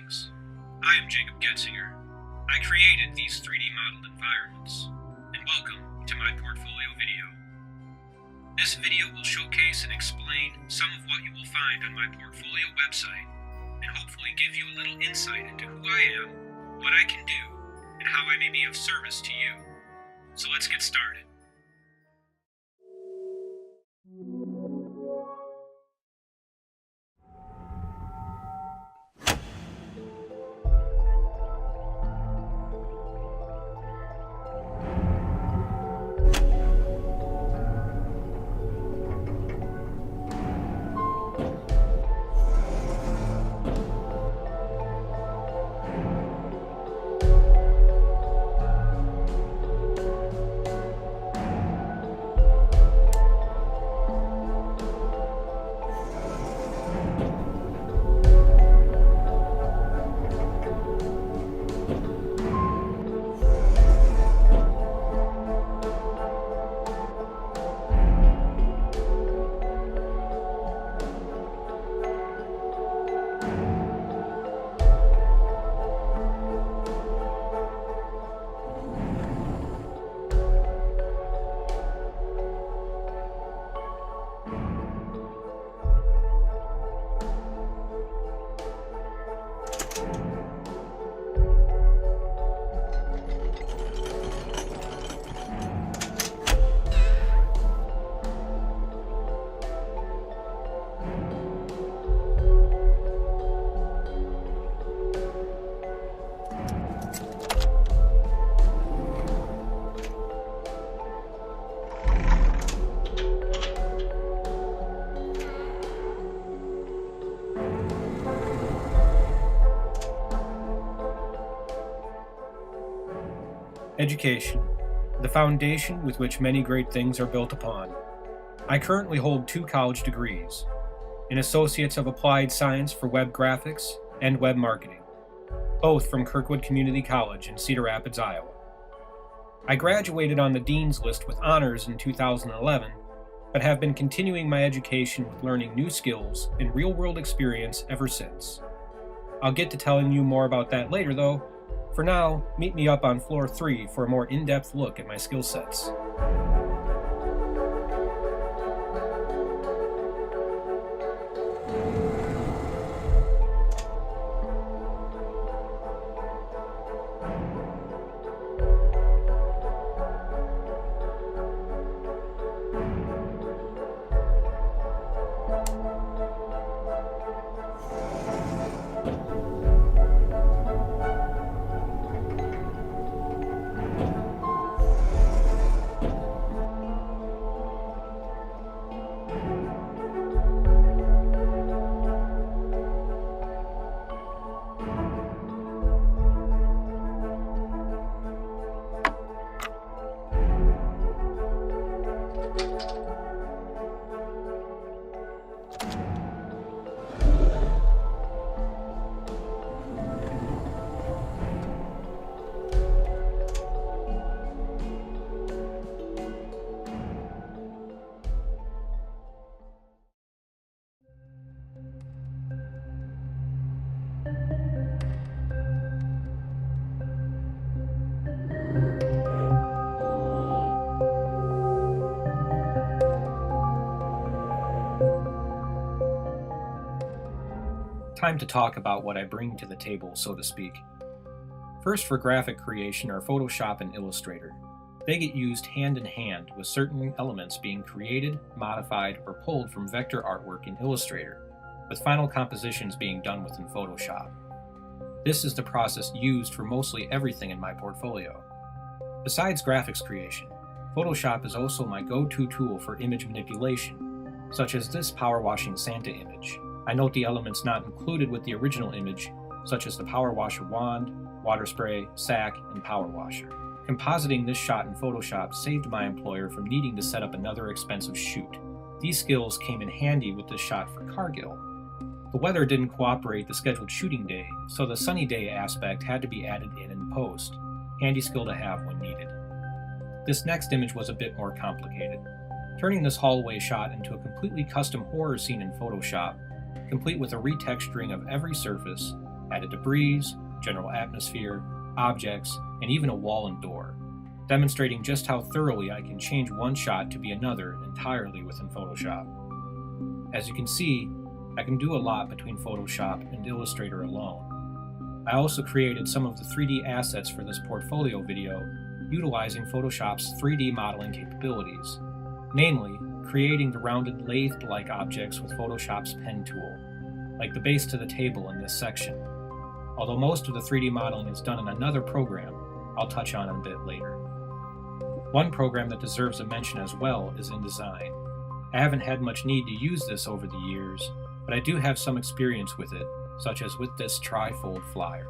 Greetings. I am Goetzinger. I created these 3D modeled environments, and welcome to my portfolio video. This video will showcase and explain some of what you will find on my portfolio website, and hopefully give you a little insight into who I am, what I can do, and how I may be of service to you. So let's get started. Education, the foundation with which many great things are built upon. I currently hold 2 college degrees, an Associates of Applied Science for Web Graphics and Web Marketing, both from Kirkwood Community College in Cedar Rapids, Iowa. I graduated on the Dean's List with honors in 2011, but have been continuing my education with learning new skills and real-world experience ever since. I'll get to telling you more about that later though. For now, meet me up on floor 3 for a more in-depth look at my skill sets. Time to talk about what I bring to the table, so to speak. First, for graphic creation are Photoshop and Illustrator. They get used hand in hand, with certain elements being created, modified, or pulled from vector artwork in Illustrator, with final compositions being done within Photoshop. This is the process used for mostly everything in my portfolio. Besides graphics creation, Photoshop is also my go-to tool for image manipulation, such as this power washing Santa image. I note the elements not included with the original image, such as the power washer wand, water spray, sack, and power washer. Compositing this shot in Photoshop saved my employer from needing to set up another expensive shoot. These skills came in handy with this shot for Cargill. The weather didn't cooperate the scheduled shooting day, so the sunny day aspect had to be added in post. Handy skill to have when needed. This next image was a bit more complicated. Turning this hallway shot into a completely custom horror scene in Photoshop, complete with a retexturing of every surface, added debris, general atmosphere, objects, and even a wall and door, demonstrating just how thoroughly I can change one shot to be another entirely within Photoshop. As you can see, I can do a lot between Photoshop and Illustrator alone. I also created some of the 3D assets for this portfolio video utilizing Photoshop's 3D modeling capabilities, namely creating the rounded lathe-like objects with Photoshop's pen tool, like the base to the table in this section. Although most of the 3D modeling is done in another program I'll touch on a bit later. One program that deserves a mention as well is InDesign. I haven't had much need to use this over the years, but I do have some experience with it, such as with this tri-fold flyer.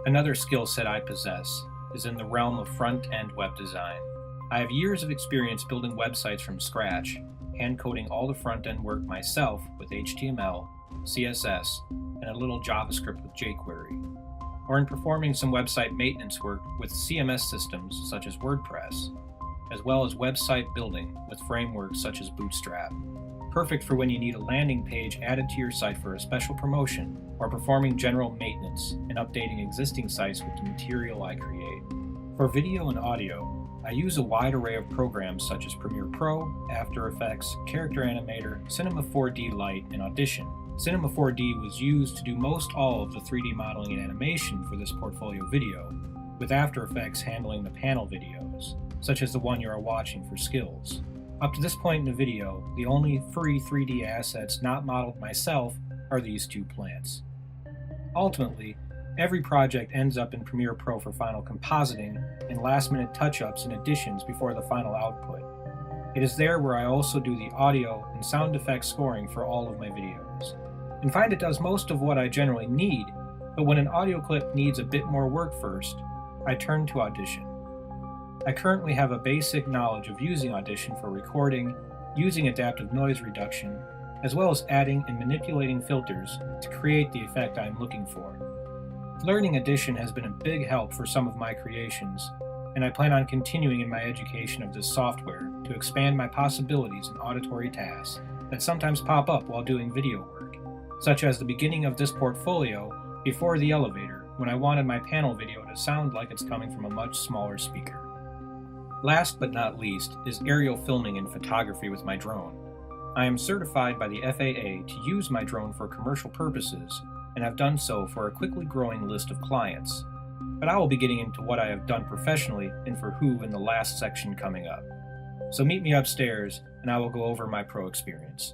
Another skill set I possess is in the realm of front-end web design. I have years of experience building websites from scratch, hand-coding all the front-end work myself with HTML, CSS, and a little JavaScript with jQuery, or in performing some website maintenance work with CMS systems such as WordPress, as well as website building with frameworks such as Bootstrap, perfect for when you need a landing page added to your site for a special promotion, or performing general maintenance and updating existing sites with the material I create. For video and audio, I use a wide array of programs such as Premiere Pro, After Effects, Character Animator, Cinema 4D Lite, and Audition. Cinema 4D was used to do most all of the 3D modeling and animation for this portfolio video, with After Effects handling the panel videos, such as the one you are watching for skills. Up to this point in the video, the only free 3D assets not modeled myself are these two plants. Ultimately, every project ends up in Premiere Pro for final compositing and last-minute touch-ups and additions before the final output. It is there where I also do the audio and sound effects scoring for all of my videos, and find it does most of what I generally need, but when an audio clip needs a bit more work first, I turn to Audition. I currently have a basic knowledge of using Audition for recording, using adaptive noise reduction, as well as adding and manipulating filters to create the effect I am looking for. Learning Audition has been a big help for some of my creations, and I plan on continuing in my education of this software to expand my possibilities in auditory tasks that sometimes pop up while doing video work, such as the beginning of this portfolio before the elevator when I wanted my panel video to sound like it's coming from a much smaller speaker. Last but not least is aerial filming and photography with my drone. I am certified by the FAA to use my drone for commercial purposes, and have done so for a quickly growing list of clients, but I will be getting into what I have done professionally and for who in the last section coming up. So meet me upstairs and I will go over my pro experience.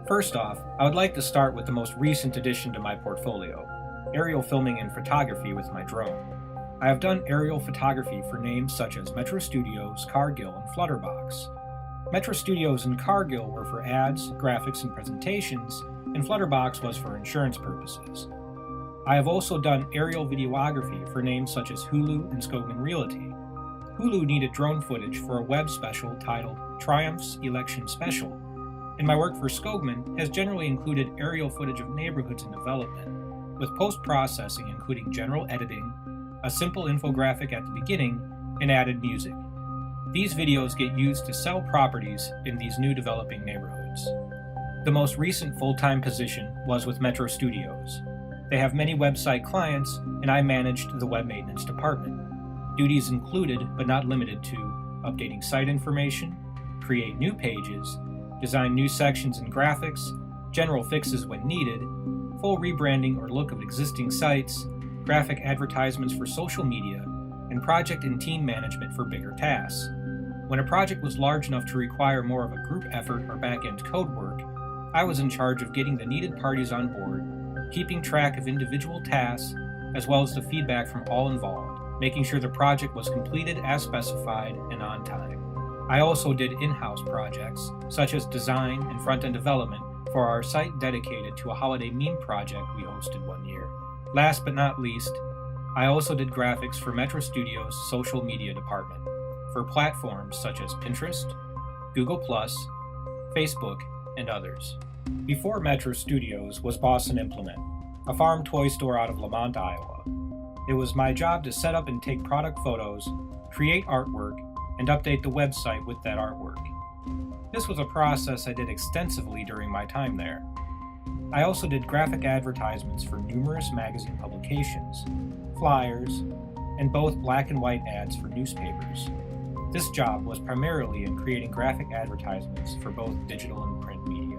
First off, I would like to start with the most recent addition to my portfolio, aerial filming and photography with my drone. I have done aerial photography for names such as Metro Studios, Cargill, and Flutterbox. Metro Studios and Cargill were for ads, graphics, and presentations, and Flutterbox was for insurance purposes. I have also done aerial videography for names such as Hulu and Skogman Realty. Hulu needed drone footage for a web special titled Triumph's Election Special, and my work for Skogman has generally included aerial footage of neighborhoods in development, with post-processing including general editing, a simple infographic at the beginning, and added music. These videos get used to sell properties in these new developing neighborhoods. The most recent full-time position was with Metro Studios. They have many website clients, and I managed the web maintenance department. Duties included, but not limited to, updating site information, create new pages, design new sections and graphics, general fixes when needed, full rebranding or look of existing sites, graphic advertisements for social media, and project and team management for bigger tasks. When a project was large enough to require more of a group effort or back-end code work, I was in charge of getting the needed parties on board, keeping track of individual tasks, as well as the feedback from all involved, making sure the project was completed as specified and on time. I also did in-house projects, such as design and front-end development for our site dedicated to a holiday meme project we hosted one year. Last but not least, I also did graphics for Metro Studios' social media department, for platforms such as Pinterest, Google+, Facebook, and others. Before Metro Studios was Boston Implement, a farm toy store out of Lamont, Iowa. It was my job to set up and take product photos, create artwork, and update the website with that artwork. This was a process I did extensively during my time there. I also did graphic advertisements for numerous magazine publications, flyers, and both black and white ads for newspapers. This job was primarily in creating graphic advertisements for both digital and print media.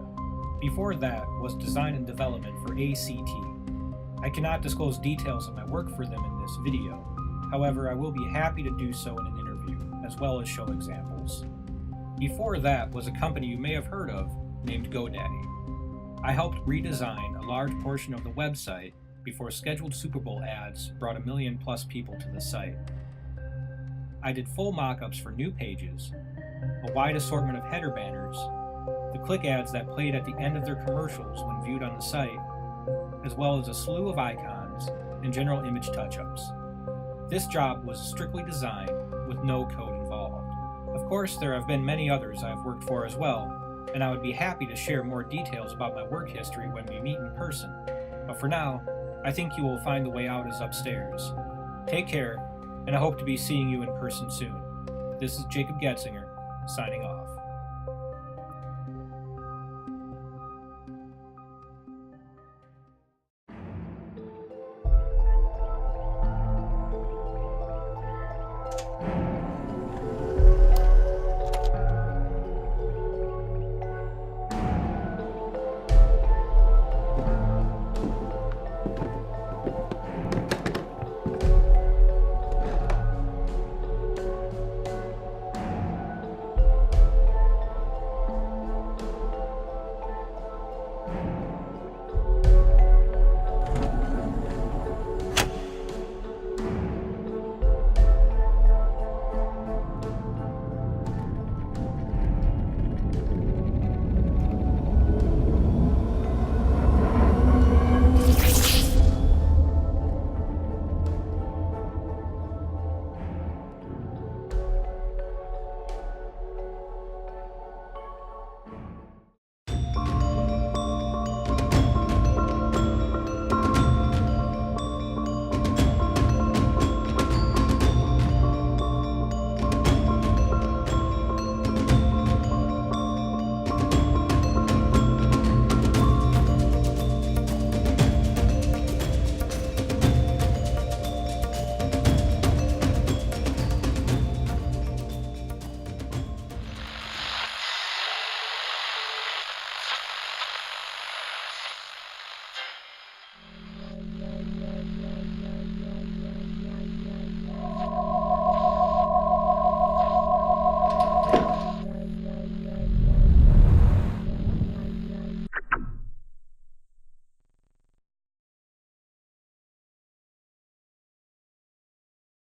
Before that was design and development for ACT. I cannot disclose details of my work for them in this video. However, I will be happy to do so in an interview, as well as show examples. Before that was a company you may have heard of named GoDaddy. I helped redesign a large portion of the website before scheduled Super Bowl ads brought 1 million+ people to the site. I did full mock-ups for new pages, a wide assortment of header banners, the click ads that played at the end of their commercials when viewed on the site, as well as a slew of icons and general image touch-ups. This job was strictly design with no code involved. Of course, there have been many others I have worked for as well, and I would be happy to share more details about my work history when we meet in person. But for now, I think you will find the way out is upstairs. Take care, and I hope to be seeing you in person soon. This is Jacob Goetzinger, signing off.